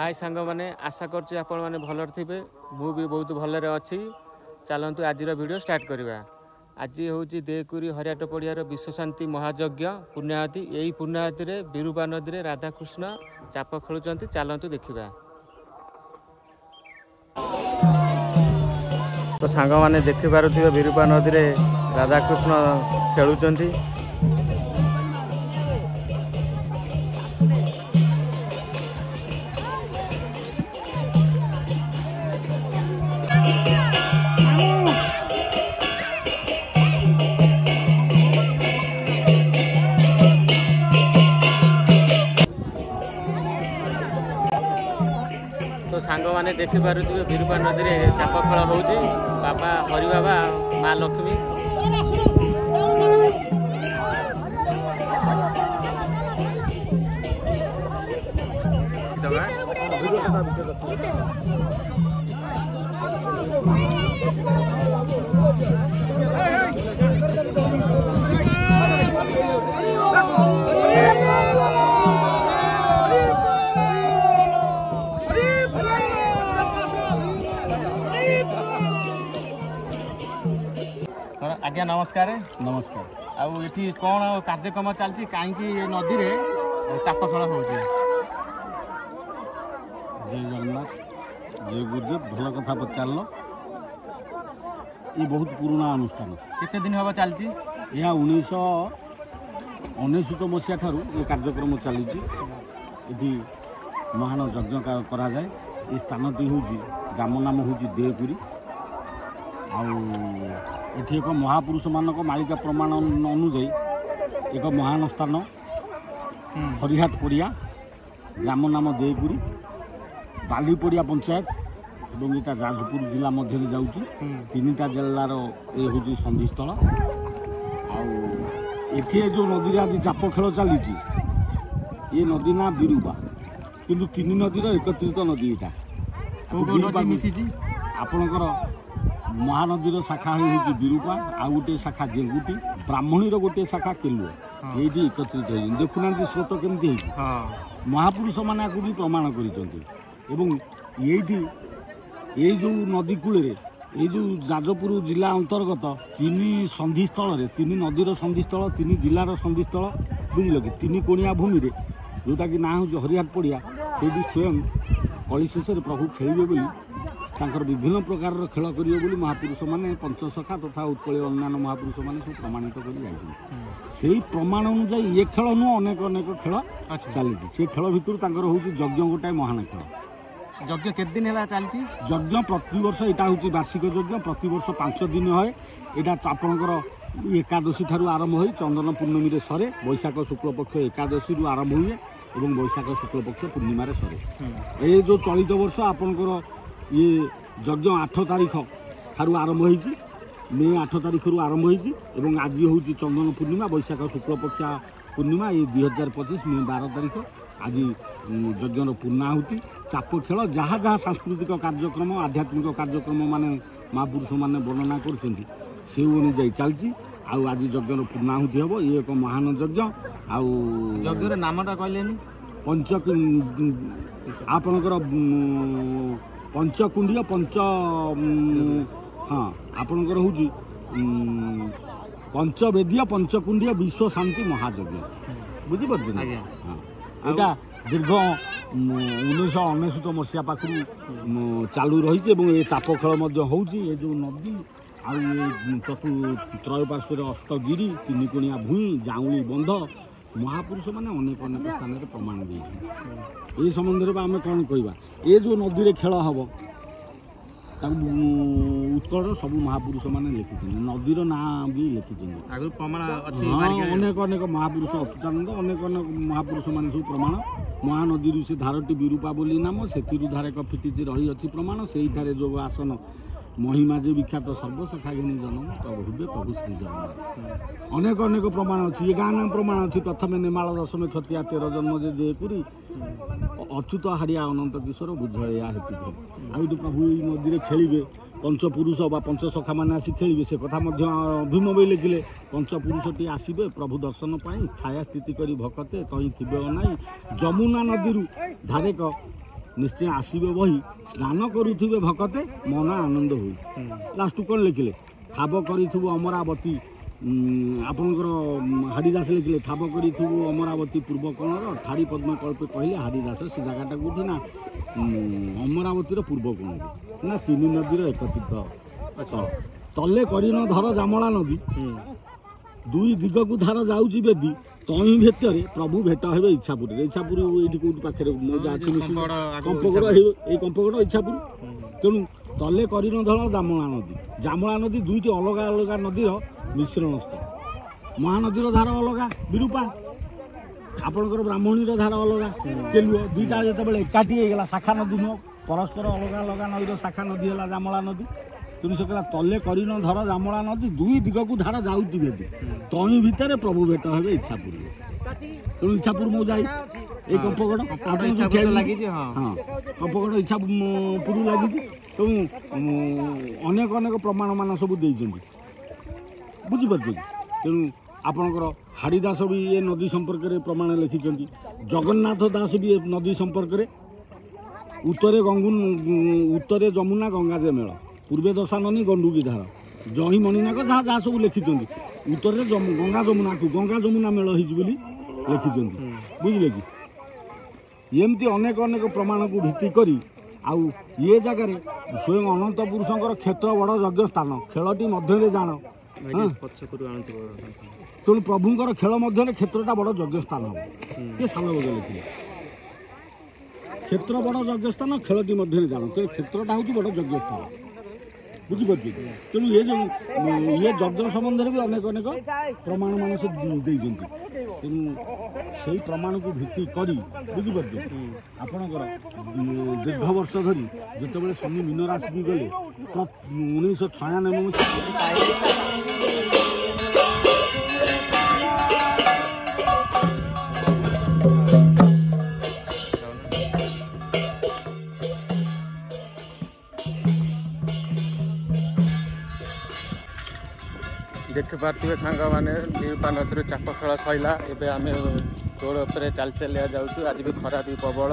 हाय सांग मैंने आशा करछि आपण माने भलर थिबे मु भी बहुत भलरे अछि। चलंतु आजिर वीडियो स्टार्ट करवा। आज हूँ देकुरी हरियाट पड़ियार विश्वशांति महायज्ञ पुण्यावती। यही पुण्यावती रे बिरुबा नदी रे राधाकृष्ण चाप खेलुचंती। चलंतु देखिबा। तो सांग माने देखि पारुथिबे बिरुबा नदी रे राधाकृष्ण खेलुचंती। तो सांग माने देखि पारुथिबे बिरुबा नदी रे चाप खेल होउची। बाबा हरि बाबा माँ लक्ष्मी आज्ञा नमस्कार। नमस्कार। आउ ये कौन कार्यक्रम चलती कहीं नदी रे चाप खेल हो? जय जगन्नाथ, जय गुरुदेव। भल कथा पचार। ये बहुत पुराना अनुष्ठान। केते दिन हम चलती? यह 1999 मसीहा ठारू ये कार्यक्रम चली। महान यज्ञ करा जाए। ये स्थानटी हूँ ग्राम नाम हूँ देवपुरी। एठी एक महापुरुष मानक मालिका प्रमाण अनुजाई एक महान स्थान हरिहाट पड़िया ग्राम नाम देवपुरी बालीपड़िया पंचायत और यहाँ जाजपुर जिला मध्य जाऊँगी। तीनटा जिलार ये हूँ संधिस्थल। आठी जो नदी आज चाप खेल चली ये नदी ना बिरुबा किंतु तीन नदीर एकत्रित नदी यहाँ आपणकर महानदीर शाखा हूँ बिरुपा आ गोटे शाखा जेंगुटी ब्राह्मणीर गोटे शाखा केलुआ ये एकत्रित हो देखुना स्रोत केमती महापुरुष मैंने भी प्रमाण कर जो नदी कूल ये जो जाजपुर जिला अंतर्गत तीन संधिस्थल तीन नदीर संधिस्थल तीन जिलार संधिस्थल बुझल कि तीन कोणिया भूमि जोटा कि ना हूँ हरिहाट पड़िया से स्वयं कली शेष प्रभु खेलिए तांकर विभिन्न प्रकार खेल करियो बोली महापुरुष माने पंचसखा तथा उत्कल अन्य महापुरुष माने सब प्रमाणित कर जाई। प्रमाण अनुसार ये खेल नु अनेक अनेक खेल चली। से खेल भितर तांकर होउची यज्ञ गोटाए महान खेल। यज्ञ केते दिन हैला चलती? यज्ञ प्रति वर्ष एटा होउची वार्षिक यज्ञ। प्रति वर्ष 5 दिन होय। एटा आपनकर एकादशी ठारू आरंभ होई चंदन पूर्णिमी रे सरे। वैशाख शुक्ल पक्ष एकादशी रु आरंभ हुए एवं वैशाख शुक्ल पक्ष पूर्णिमा रे सरे। ए जो चलित वर्ष आपनकर ये यज्ञ 8 तारीख ठारू आरंभ होती मे 8 तारीख रु आरंभ होती और आज हूँ चंदन पूर्णिमा वैशाख शुक्ल पक्ष पूर्णिमा ये 2025 मे 12 तारीख आज यज्ञर पूर्णाहुति चाप खेल जहाँ जहाँ सांस्कृतिक कार्यक्रम आध्यात्मिक कार्यक्रम माने महापुरुष माने वर्णना कर अनुजाई चलती। आज यज्ञर पूर्णाहुति हम ये एक महान यज्ञ। यज्ञर नामटा कहलेनी? पंच आपणकर पंचकुंडीय पंच हाँ आपणकर हूँ पंचवेदीय पंचकुंडीय विश्व शांति महायज्ञ बुझीपार। हाँ यहाँ दीर्घ 1999 मसीहा पाखु चालू रही ये चाप खेल हो जो नदी त्रयपार्श्वर अष्टगिरी तीन कोणिया भूई जाऊली बंध महापुरुष माने अनेक अनेक स्थान में प्रमाण दे संबंध में आम कौन कहवा ये जो नदी खेल हम उत्कल सब महापुरुष मैंने लिखी नदीर ना भी लिखी अनेक अनेक महापुरुष अच्युतानंद अनेक अनेक महापुरुष मैंने सब प्रमाण महानदी से धारटी विरूपा बोली नाम से धार एक फिटिची रही अच्छी प्रमाण से जो आसन महिमा जे विख्यात सर्वसखा घिनी जन्म प्रभु प्रभु श्री जगन्नाथ अनेक अनेक प्रमाण अच्छी। ये गाँ नाम प्रमाण अच्छी प्रथम नेमाल दशमे छतिया 13 जन्म जे जयपुरी अच्युत हाड़िया अनंत किशोर बुझ या हेतु आई प्रभु नदी खेलिए पंचपुरुष बा पंचसखा मैंने आसी खेलिए से कथा भीम बई लिखिले पंचपुरुषटी आसबे प्रभु दर्शन पाई छाया स्थिति करी भकते कहीं थे ना जमुना नदी धारेक निश्चय आसवे बही स्नान करुवे भकते मन आनंद हो लास्ट कौन लिखिले ठाब करू अमरावती आपणकर हारिदास लिखिले ठाब करू अमरावती पूर्व कोणर ठारी पद्म कल्पे कहले हारिदास से जगटा कौटी ना अमरावतीर पूर्व कोण ना तीन नदीर एकत्रित तले करीन धर जामला नदी दुई दिग को धार जाऊँगी बेदी तई भेतर प्रभु भेट हे इच्छापुर इच्छापुर ये कौट पाखे कंपगड़ ये कंपगड़ इच्छापुर तेणु तले करीन धर जामला नदी दुईटी अलग अलग नदीर मिश्रण स्थल महानदीर धार अलग विरूपा आपणकर ब्राह्मणीर धार अलग केलुआ दुईटा जो एकाठी होगा शाखा नदी नुह परस्पर अलग अलग नदीर शाखा नदी है जामला नदी तेणु से कहला तले करीन धर जामला नदी दुई दिग को धार जाऊँगी बेदी तई भितर प्रभु भेट हे इच्छापुर तेणु इच्छापुर मो जाए ये कंपगड़ लगी हाँ कंपगड़ इच्छापुर लगी तेणु अनेक अनेक प्रमाण मान सब बुझीपार तेणु आपणकर हारिदास भी ये नदी संपर्क में प्रमाण लिखिं जगन्नाथ दास भी ये नदी संपर्क में उत्तरे जमुना गंगा जे मेल पूर्वे दशाननी गंडुकी धार जही मणिनाक जहाँ जहाँ सब लिखिं उत्तर गंगा जमुना मेल हो लिखिं बुझे कि एमती अनेक अनेक प्रमाण को भित्ति करी आउ ये जगार स्वयं अनंत पुरुषंकर क्षेत्र बड़ यज्ञ स्थान खेलटी मध्य जान तेणु प्रभुंर खेल मध्य क्षेत्रटा बड़ यज्ञ स्थान हम ये साल बगे लिखिले क्षेत्र बड़ यज्ञ स्थान खेलटी मध्य जान तेणु क्षेत्रटा हूँ बड़ यज्ञ स्थान बुझीपार तेणु ये जो ये यज्ञ संबंध में भी अनेक अनेक प्रमाण मान से तेणु से प्रमाण को भित्ति करी बुझीपार आपणकर दीर्घ वर्ष धरी जिते शनि मीन राशि की गले 1996 देखिपे सांग मैंने विरूपा नदी चाप खेल सैला एवं आम रोड पर चल चलिया जाऊँ आज भी खरा भी प्रबल